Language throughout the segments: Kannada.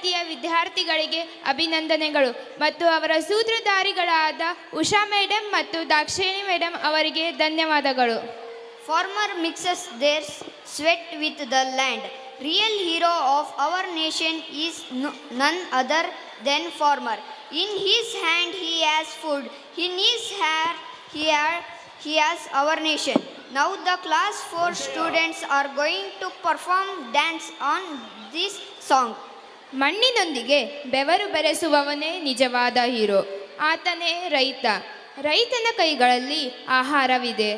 ತರಗತಿಯ ವಿದ್ಯಾರ್ಥಿಗಳಿಗೆ ಅಭಿನಂದನೆಗಳು ಮತ್ತು ಅವರ ಸೂತ್ರಧಾರಿಗಳಾದ ಉಷಾ ಮೇಡಮ್ ಮತ್ತು ದಾಕ್ಷಾಯಿಣಿ ಮೇಡಮ್ ಅವರಿಗೆ ಧನ್ಯವಾದಗಳು. Farmer mixes their sweat with the land. Real hero of our nation is none other than farmer. In his hand he has food. In his hair he has our nation. Now the class 4 students are going to perform dance on this song. ಮಣ್ಣಿನೊಂದಿಗೆ ಬೆವರು ಬೆರೆಸುವವನೇ ನಿಜವಾದ ಹೀರೋ. ಆತನೇ ರೈತ. ರೈತನ ಕೈಗಳಲ್ಲಿ ಆಹಾರವಿದೆ,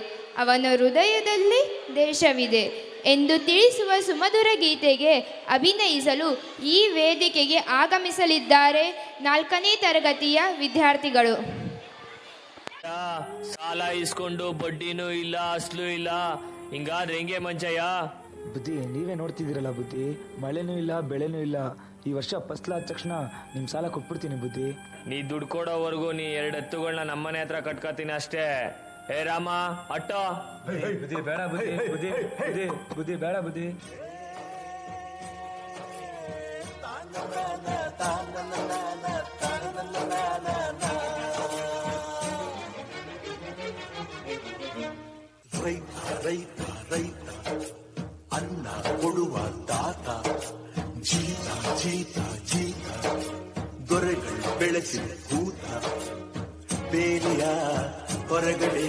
ಅವನ ಹೃದಯದಲ್ಲಿ ದೇಶವಿದೆ ಎಂದು ತಿಳಿಸುವ ಸುಮಧುರ ಗೀತೆಗೆ ಅಭಿನಯಿಸಲು ಈ ವೇದಿಕೆಗೆ ಆಗಮಿಸಲಿದ್ದಾರೆ 4ನೇ ತರಗತಿಯ ವಿದ್ಯಾರ್ಥಿಗಳು. ಸಾಲ ಇಸ್ಕೊಂಡು ಬಡ್ಡಿನೂ ಇಲ್ಲ, ಅಸ್ಲು ಇಲ್ಲ, ಹಿಂಗಾದ್ರೆ ಹೆಂಗೆ ಮಂಚಯ್ಯ? ಬುದ್ಧಿ, ನೀವೇ ನೋಡ್ತಿದ್ದೀರಲ್ಲ ಬುದ್ಧಿ, ಮಳೆನೂ ಇಲ್ಲ ಬೆಳೆನೂ ಇಲ್ಲ. ಈ ವರ್ಷ ಫಸ್ಲಾದ ತಕ್ಷಣ ನಿಮ್ಮ ಸಾಲ ಕೊಟ್ಬಿಡ್ತೀನಿ ಬುದ್ಧಿ. ನೀ ದುಡ್ಡು ಕೊಡೋವರೆಗೂ ನೀ 2 ಎತ್ತುಗಳನ್ನ ನಮ್ಮನೆ ಹತ್ರ ಕಟ್ಕೋತೀನಿ ಅಷ್ಟೇ. ಏ ರಾಮ, ಅಟ್ಟೋ. ಬುದ್ಧಿ ಬೇಡ ಬುದ್ಧಿ, ಬುದ್ಧಿ ಬುದ್ಧಿ ಬುದ್ಧಿ ಬೇಡ ಬುದ್ಧಿ. ರೈತ ರೈತ ಅನ್ನ ಕೊಡುವ ದಾತ, ಜೀತ ಜೀತ ಜೀತ ದೊರೆಗಳು ಬೆಳೆಸಿದ ಭೂತ, ಬೇಲಿಯ ಹೊರಗಡೆ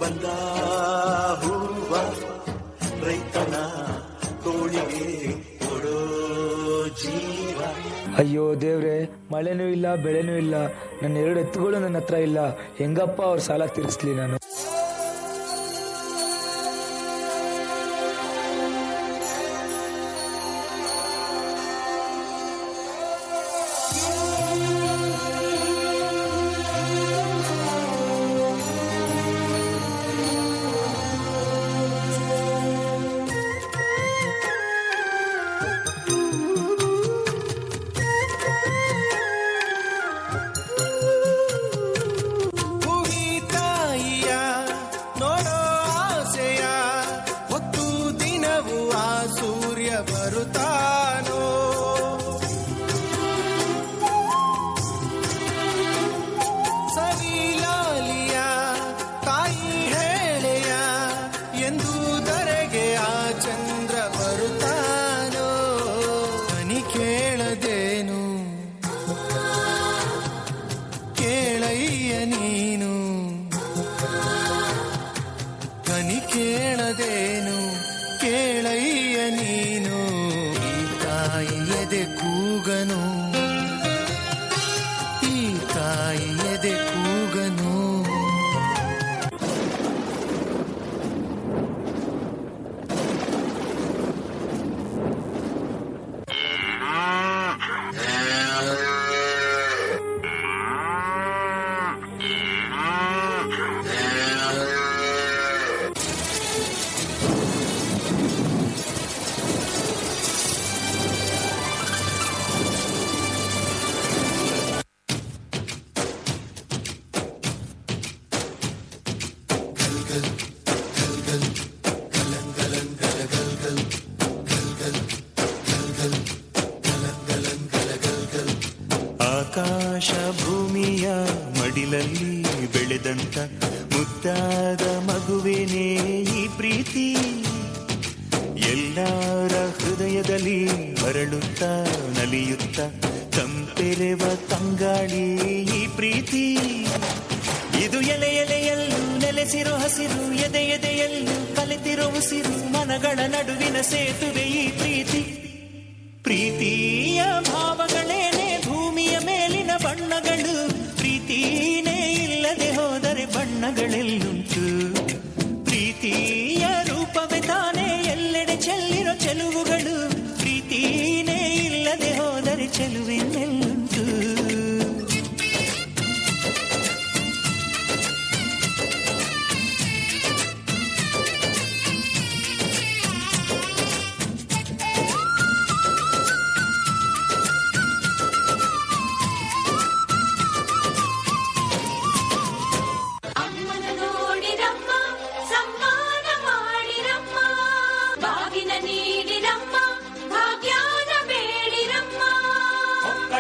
ಬಂದ ಹೂವ, ರೈತನ ತೋಳಿಗೆ ಕೊಡೋ ಜೀವ. ಅಯ್ಯೋ ದೇವ್ರೆ, ಮಳೆನೂ ಇಲ್ಲ ಬೆಳೆನೂ ಇಲ್ಲ, ನನ್ನ 2 ಎತ್ತುಗಳು ನನ್ನ ಹತ್ರ ಇಲ್ಲ. ಹೆಂಗಪ್ಪ ಅವ್ರ ಸಾಲ ತೀರಿಸ್ಲಿ ನಾನು? ಕೇಳದೇನು ಕೇಳಯ್ಯ ನೀನು, ಈ ತಾಯಿ ಎದೆ ಕೂಗನು, ಈ ತಾಯಿ ಎದೆ ಕೂಗನು. ಆಕಾಶ ಭೂಮಿಯ ಮಡಿಲಲ್ಲಿ ಬೆಳೆದಂತ ಮುದ್ದಾದ ಮಗುವೇನೇ ಈ ಪ್ರೀತಿ, ಎಲ್ಲರ ಹೃದಯದಲ್ಲಿ ಅರಳುತ್ತ ನಲಿಯುತ್ತ ತಂಪೆರೆವ ತಂಗಾಳಿ ಈ ಪ್ರೀತಿ. ಇದು ಎಲೆ ಎಲೆಯಲ್ಲೂ ನೆಲೆಸಿರೋ ಹಸಿರು, ಎದೆ ಎದೆಯಲ್ಲೂ ಕಲೆತಿರೋ ಉಸಿರು, ಮನಗಳ ನಡುವಿನ ಸೇತುವೆ ಈ ಪ್ರೀತಿ. ಪ್ರೀತಿಯ ಭಾವಗಳೇನೆ ಭೂಮಿಯ ಮೇಲಿನ ಬಣ್ಣಗಳು, ಪ್ರೀತಿನೇ ಇಲ್ಲದೆ ಹೋದರೆ ಬಣ್ಣಗಳೆಲ್ಲುಂಟು. ಪ್ರೀತಿಯ ರೂಪವೇ ತಾನೇ ಎಲ್ಲೆಡೆ ಚೆಲ್ಲಿರೋ ಚೆಲುವುಗಳು, ಪ್ರೀತಿನೇ ಇಲ್ಲದೆ ಹೋದರೆ ಚೆಲುವಿನೆಲ್ಲುಂಟು.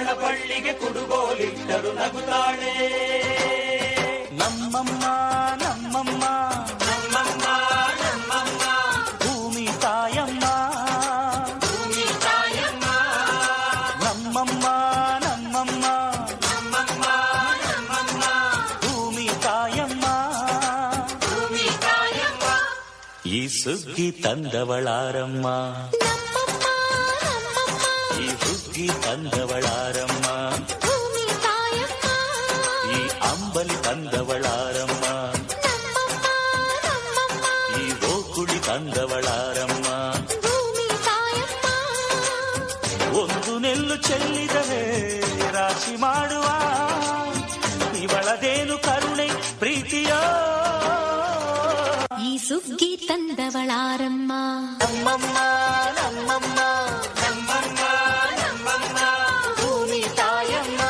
ಅವಳ ಬಳ್ಳಿಗೆ ಕುಡುಗೋಲಿಟ್ಟರು ನಗುತ್ತಾಳೆ. ನಮ್ಮಮ್ಮ ನಮ್ಮಮ್ಮ ನಮ್ಮಮ್ಮ ನಮ್ಮಮ್ಮ ಭೂಮಿ ತಾಯಮ್ಮ ಭೂಮಿ ತಾಯಮ್ಮ ನಮ್ಮಮ್ಮ ನಮ್ಮಮ್ಮ ನಮ್ಮಮ್ಮ ನಮ್ಮಮ್ಮ ಭೂಮಿ ತಾಯಮ್ಮ ಭೂಮಿ ತಾಯಮ್ಮ. ಈ ಸುಗ್ಗಿ ತಂದವಳಾರಮ್ಮ ಈ ಹುಗ್ಗಿ ತಂದವಳಾರಮ್ಮ ಈ ಅಂಬಲಿ ತಂದವಳಾರಮ್ಮ ಈ ಓಕುಳಿ ತಂದವಳಾರಮ್ಮ. ಒಂದು ನೆಲ್ಲು ಚೆಲ್ಲಿದರೆ ರಾಶಿ ಮಾಡುವ ಇವಳದೇನು ಕರುಣೆ ಪ್ರೀತಿಯೋ. ಈ ಸುಗ್ಗಿ ತಂದವಳಾರಮ್ಮ ನಮ್ಮಮ್ಮ ನಮ್ಮಮ್ಮ ನಮ್ಮಮ್ಮ ನಮ್ಮಮ್ಮ ಭೂಮಿ ತಾಯಮ್ಮ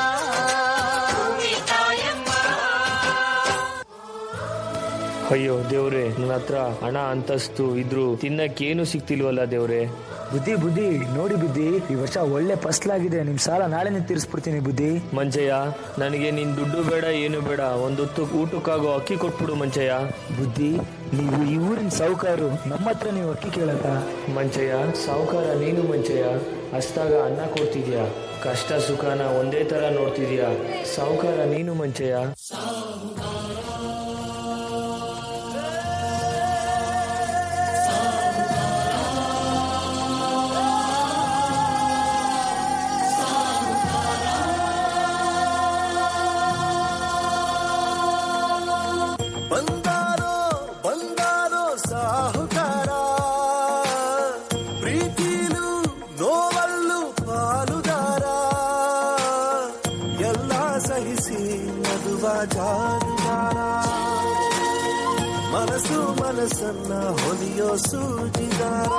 ಭೂಮಿ ತಾಯಮ್ಮ. ಅಯ್ಯೋ ದೇವ್ರೆ, ನನ್ನ ಹತ್ರ ಹಣ ಅಂತಸ್ತು ಇದ್ರು ತಿನ್ನಕ್ಕೇನು ಸಿಕ್ತಿಲ್ವಲ್ಲ ದೇವ್ರೆ. ಬುದ್ಧಿ ಬುದ್ಧಿ ನೋಡಿ ಬುದ್ಧಿ, ಈ ವರ್ಷ ಒಳ್ಳೆ ಫಸ್ಲಾಗಿದೆ. ನಿಮ್ ಸಾಲ ನಾಳೆನೇ ತೀರಿಸ್ಬಿಡ್ತೀನಿ ಬುದ್ಧಿ. ಮಂಚಯ್ಯ, ನನಗೆ ನಿನ್ ದುಡ್ಡು ಬೇಡ ಏನು ಬೇಡ, ಒಂದೊತ್ತು ಊಟಕ್ಕಾಗೋ ಅಕ್ಕಿ ಕೊಟ್ಬಿಡು ಮಂಚಯ್ಯ. ಬುದ್ಧಿ, ನೀವು ಈ ಊರಿನ ಸಾಹುಕಾರು, ನಮ್ಮ ಹತ್ರ ನೀವು ಅಕ್ಕಿ ಕೇಳಕ್ಕ? ಮಂಚಯ್ಯ, ಸಾವುಕಾರ ನೀನು ಮಂಚಯ್ಯ. ಹಸ್ದಾಗ ಅನ್ನ ಕೊಡ್ತಿದ್ಯಾ, ಕಷ್ಟ ಸುಖನ ಒಂದೇ ತರ ನೋಡ್ತಿದ್ಯಾ. ಸಾವುಕಾರ ನೀನು ಮಂಚಯ್ಯ. ಬಂದಾರೋ ಬಂದಾರೋ ಸಾಹುಕಾರ, ಪ್ರೀತಿಲು ನೋವಲ್ಲು ಪಾಲುದಾರ, ಎಲ್ಲ ಸಹಿಸಿ ನಗುವ ಜಾರುಗಾರ, ಮನಸ್ಸು ಮನಸ್ಸನ್ನ ಹೊಲಿಯೋ ಸೂಜಿದಾರ.